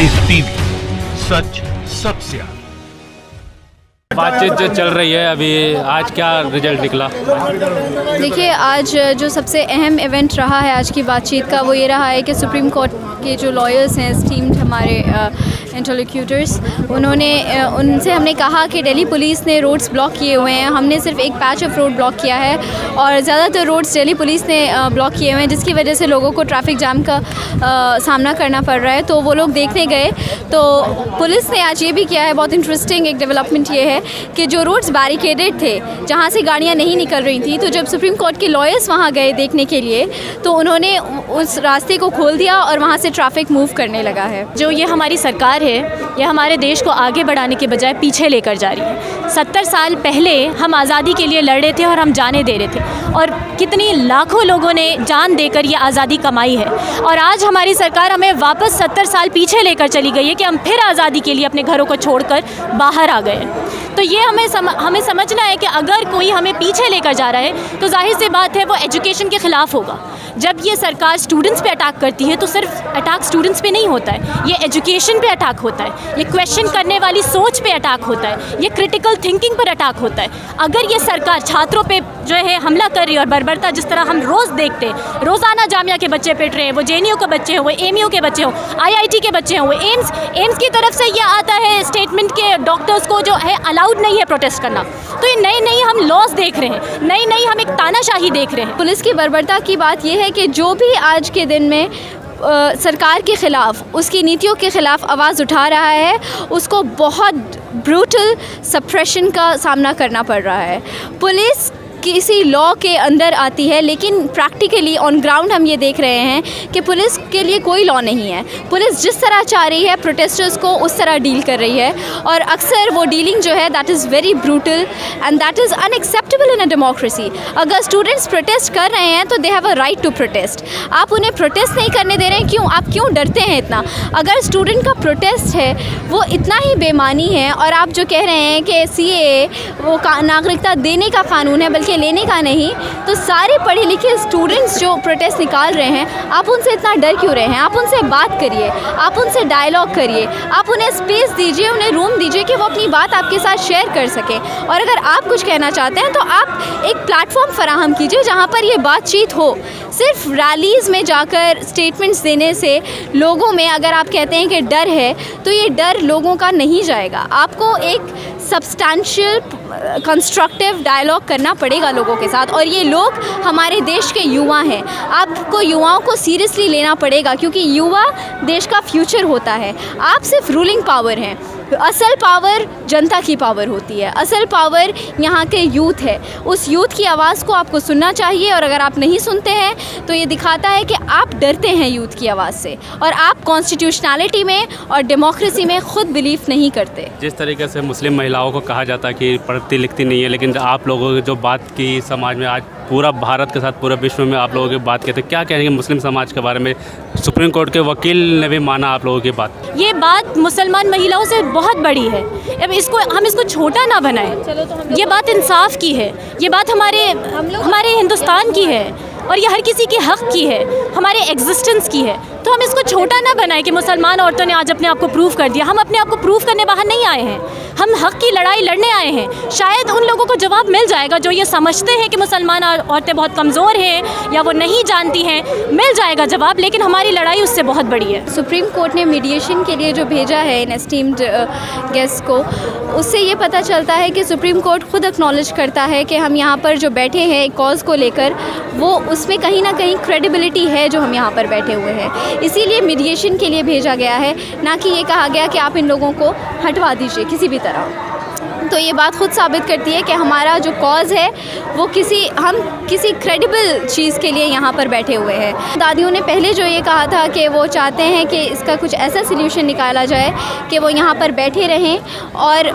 Ice TV, सच सबसे आगे। बातचीत जो चल रही है अभी, आज क्या रिजल्ट निकला? देखिए, आज जो सबसे अहम इवेंट रहा है आज की बातचीत का, वो ये रहा है कि सुप्रीम कोर्ट के जो लॉयर्स हैं, स्टीम्ड हमारे इंटरलोक्यूटर्स, उनसे हमने कहा कि दिल्ली पुलिस ने रोड्स ब्लॉक किए हुए हैं। हमने सिर्फ एक पैच ऑफ रोड ब्लॉक किया है और ज़्यादातर रोड्स दिल्ली पुलिस ने ब्लॉक किए हुए हैं, जिसकी वजह से लोगों को ट्रैफिक जाम का सामना करना पड़ रहा है। तो वो लोग देखने गए, तो पुलिस ने आज ये भी किया है, बहुत इंटरेस्टिंग एक डेवलपमेंट ये है कि जो रोड्स बैरिकेडेड थे, जहाँ से गाड़ियाँ नहीं निकल रही थी, तो जब सुप्रीम कोर्ट के लॉयर्स वहाँ गए देखने के लिए, तो उन्होंने उस रास्ते को खोल दिया और वहाँ से ट्रैफिक मूव करने लगा है। जो ये हमारी सरकार है, ये हमारे देश को आगे बढ़ाने के बजाय पीछे लेकर जा रही है। 70 साल पहले हम आज़ादी के लिए लड़ रहे थे और हम जाने दे रहे थे, और कितनी लाखों लोगों ने जान देकर ये आज़ादी कमाई है। और आज हमारी सरकार हमें वापस 70 साल पीछे लेकर चली गई है कि हम फिर आज़ादी के लिए अपने घरों को छोड़कर बाहर आ गए। तो ये हमें समझना है कि अगर कोई हमें पीछे लेकर जा रहा है, तो जाहिर सी बात है वो एजुकेशन के ख़िलाफ़ होगा। जब ये सरकार स्टूडेंट्स पे अटैक करती है, तो सिर्फ अटैक स्टूडेंट्स पे नहीं होता है, ये एजुकेशन पे अटैक होता है, ये क्वेश्चन करने वाली सोच पे अटैक होता है, ये क्रिटिकल थिंकिंग पर अटैक होता है। अगर ये सरकार छात्रों पे जो है हमला कर रही है और बर्बरता जिस तरह हम रोज़ देखते हैं, रोज़ाना जामिया के बच्चे पिट रहे हैं, वो JNU के बच्चे हों, वो AMU के बच्चे हों, IIT के बच्चे हों, वो एम्स की तरफ से ये आता है स्टेटमेंट के डॉक्टर्स को जो है अलाउड नहीं है प्रोटेस्ट करना। तो ये नई हम लॉज देख रहे हैं, नई हम एक तानाशाही देख रहे हैं। पुलिस की बर्बरता की बात यह है कि जो भी आज के दिन में सरकार के ख़िलाफ़, उसकी नीतियों के ख़िलाफ़ आवाज़ उठा रहा है, उसको बहुत ब्रूटल सप्रेशन का सामना करना पड़ रहा है। पुलिस किसी लॉ के अंदर आती है, लेकिन प्रैक्टिकली ऑन ग्राउंड हम ये देख रहे हैं कि पुलिस के लिए कोई लॉ नहीं है। पुलिस जिस तरह चाह रही है प्रोटेस्टर्स को, उस तरह डील कर रही है, और अक्सर वो डीलिंग जो है that is very brutal and that is unacceptable in a democracy. अगर स्टूडेंट्स प्रोटेस्ट कर रहे हैं तो they have a right to protest. आप उन्हें प्रोटेस्ट नहीं करने दे रहे हैं, क्यों? आप क्यों डरते हैं इतना? अगर स्टूडेंट का प्रोटेस्ट है वो इतना ही बेमानी है, और आप जो कह रहे हैं कि CAA वो नागरिकता देने का कानून है बल्कि लेने का नहीं, तो सारे पढ़े लिखे स्टूडेंट्स जो प्रोटेस्ट निकाल रहे हैं, आप उनसे इतना डर क्यों रहे हैं? आप उनसे बात करिए, आप उनसे डायलॉग करिए, आप उन्हें स्पेस दीजिए, उन्हें रूम दीजिए कि वो अपनी बात आपके साथ शेयर कर सकें। और अगर आप कुछ कहना चाहते हैं तो आप एक प्लेटफॉर्म फराहम कीजिए जहाँ पर ये बातचीत हो। सिर्फ रैलीज़ में जाकर स्टेटमेंट्स देने से लोगों में, अगर आप कहते हैं कि डर है, तो ये डर लोगों का नहीं जाएगा। आपको एक सब्सटैंशियल कंस्ट्रक्टिव डायलॉग करना पड़ेगा लोगों के साथ, और ये लोग हमारे देश के युवा हैं। आपको युवाओं को सीरियसली लेना पड़ेगा, क्योंकि युवा देश का फ्यूचर होता है। आप सिर्फ रूलिंग पावर हैं, असल पावर जनता की पावर होती है, असल पावर यहाँ के यूथ है। उस यूथ की आवाज़ को आपको सुनना चाहिए, और अगर आप नहीं सुनते हैं तो ये दिखाता है कि आप डरते हैं यूथ की आवाज़ से, और आप कॉन्स्टिट्यूशनैलिटी में और डेमोक्रेसी में ख़ुद बिलीव नहीं करते। जिस तरीके से मुस्लिम महिलाओं को कहा जाता है कि पढ़ती लिखती नहीं है, लेकिन आप लोगों की जो बात की समाज में, आज पूरा भारत के साथ पूरे विश्व में आप लोगों की बात कहते हैं, क्या कहेंगे मुस्लिम समाज के बारे में? सुप्रीम कोर्ट के वकील ने भी माना आप लोगों की बात। ये बात मुसलमान महिलाओं से बहुत बड़ी है। अब हम इसको छोटा ना बनाएं। ये बात इंसाफ की है, ये बात हमारे हिंदुस्तान की है, और ये हर किसी के हक़ की है, हमारे एग्जिस्टेंस की है। तो हम इसको छोटा ना बनाएं कि मुसलमान औरतों ने आज अपने आप को प्रूव कर दिया। हम अपने आप को प्रूव करने बाहर नहीं आए हैं, हम हक़ की लड़ाई लड़ने आए हैं। शायद उन लोगों को जवाब मिल जाएगा जो ये समझते हैं कि मुसलमान औरतें बहुत कमज़ोर हैं या वो नहीं जानती हैं, मिल जाएगा जवाब, लेकिन हमारी लड़ाई उससे बहुत बड़ी है। सुप्रीम कोर्ट ने मीडिएशन के लिए जो भेजा है इन एस्टीम्ड गेस्ट को, उससे ये पता चलता है कि सुप्रीम कोर्ट खुद एक्नॉलेज करता है कि हम यहाँ पर जो बैठे हैं एक कॉज को लेकर, वो उसमें कहीं ना कहीं क्रेडिबिलिटी है जो हम यहाँ पर बैठे हुए हैं। इसीलिए मीडिएशन के लिए भेजा गया है, ना कि ये कहा गया कि आप इन लोगों को हटवा दीजिए किसी भी तरह। तो ये बात खुद साबित करती है कि हमारा जो कॉज़ है वो हम किसी क्रेडिबल चीज़ के लिए यहाँ पर बैठे हुए हैं। दादियों ने पहले जो ये कहा था कि वो चाहते हैं कि इसका कुछ ऐसा सल्यूशन निकाला जाए कि वो यहाँ पर बैठे रहें और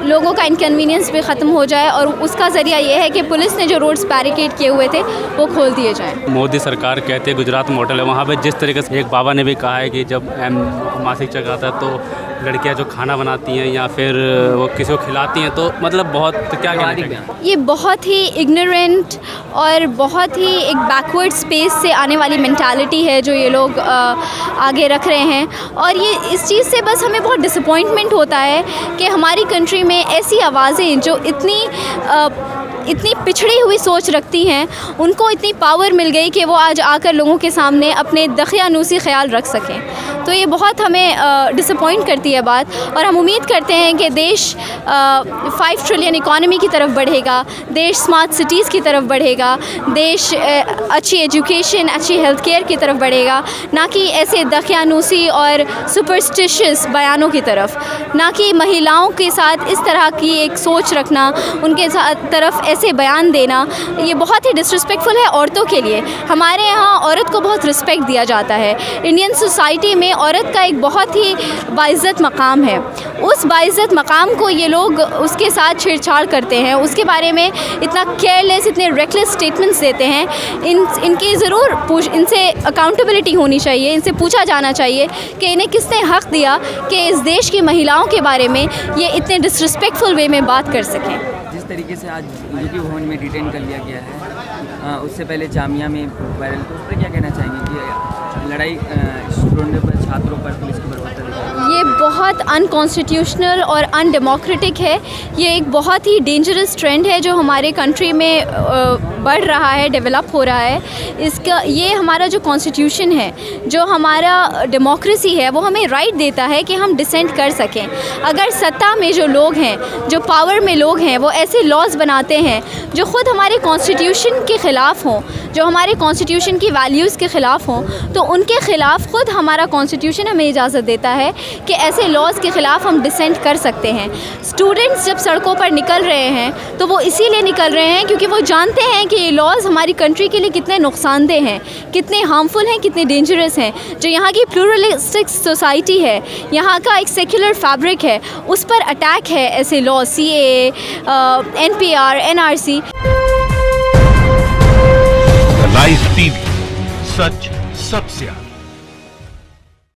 लोगों का इनकन्वीनियंस भी ख़त्म हो जाए, और उसका ज़रिया ये है कि पुलिस ने जो रोड्स बैरिकेड किए हुए थे वो खोल दिए जाएँ। मोदी सरकार कहते हैं गुजरात मॉडल है, वहाँ पर जिस तरीके से एक बाबा ने भी कहा है कि जब मासिक चेक आता है तो लड़कियां जो खाना बनाती हैं या फिर वो किसी को खिलाती हैं, तो मतलब बहुत क्या कहना चाहिए? ये बहुत ही इग्नोरेंट और बहुत ही एक बैकवर्ड स्पेस से आने वाली मेंटालिटी है जो ये लोग आगे रख रहे हैं। और ये इस चीज़ से बस हमें बहुत डिसअपॉइंटमेंट होता है कि हमारी कंट्री में ऐसी आवाज़ें जो इतनी पिछड़ी हुई सोच रखती हैं, उनको इतनी पावर मिल गई कि वो आज आकर लोगों के सामने अपने दखियानूसी ख्याल रख सकें। तो ये बहुत हमें डिसअपॉइंट करती है बात, और हम उम्मीद करते हैं कि देश 5 ट्रिलियन इकॉनमी की तरफ बढ़ेगा, देश स्मार्ट सिटीज़ की तरफ बढ़ेगा, देश अच्छी एजुकेशन, अच्छी हेल्थ केयर की तरफ बढ़ेगा, ना कि ऐसे दखियानूसी और सुपरस्टिशियस बयानों की तरफ, ना कि महिलाओं के साथ इस तरह की एक सोच रखना, उनके तरफ ऐसे बयान देना। ये बहुत ही डिसरिस्पेक्टफुल है औरतों के लिए। हमारे यहाँ औरत को बहुत रिस्पेक्ट दिया जाता है। इंडियन सोसाइटी में औरत का एक बहुत ही बाइज़्ज़त मकाम है। उस बाइज़्ज़त मकाम को ये लोग उसके साथ छेड़छाड़ करते हैं, उसके बारे में इतना केयरलेस, इतने रेकलेस स्टेटमेंट्स देते हैं। इनकी ज़रूर इनसे अकाउंटेबिलिटी होनी चाहिए, इनसे पूछा जाना चाहिए कि इन्हें किसने हक़ दिया कि इस देश की महिलाओं के बारे में ये इतने डिसरिस्पेक्टफुल वे में बात कर सकें। जिस तरीके से आज यूपी भवन में डिटेन कर लिया गया है, उससे पहले जामिया में वायरल, तो उस पर क्या कहना चाहेंगे कि लड़ाई स्टूडेंटों पर, छात्रों पर पुलिस की बर्बादी? ये बहुत अनकॉन्स्टिट्यूशनल और अनडेमोक्रेटिक है। ये एक बहुत ही डेंजरस ट्रेंड है जो हमारे कंट्री में बढ़ रहा है, डेवलप हो रहा है। ये हमारा जो कॉन्स्टिट्यूशन है, जो हमारा डेमोक्रेसी है, वो हमें राइट देता है कि हम डिसेंट कर सकें। अगर सत्ता में जो लोग हैं, जो पावर में लोग हैं, वो ऐसे लॉज़ बनाते हैं जो ख़ुद हमारे कॉन्स्टिट्यूशन के ख़िलाफ़ हों, जो हमारे कॉन्स्टिट्यूशन की वैल्यूज़ के ख़िलाफ़ हों, तो उनके ख़िलाफ़ ख़ुद हमारा कॉन्स्टिट्यूशन हमें इजाज़त देता है कि ऐसे लॉज़ के ख़िलाफ़ हम डिसेंट कर सकते हैं। स्टूडेंट्स जब सड़कों पर निकल रहे हैं तो वो इसीलिए निकल रहे हैं क्योंकि वो जानते हैं कि ये लॉज़ हमारी कंट्री के लिए कितने नुकसानदेह हैं, कितने हार्मफुल हैं, कितने डेंजरस हैं। जो यहाँ की प्लूरलिस्टिक सोसाइटी है, यहाँ का एक सेक्युलर फैब्रिक है, उस पर अटैक है ऐसे law, CAA, NPR, NRC। Live TV, सच सबसे आगे।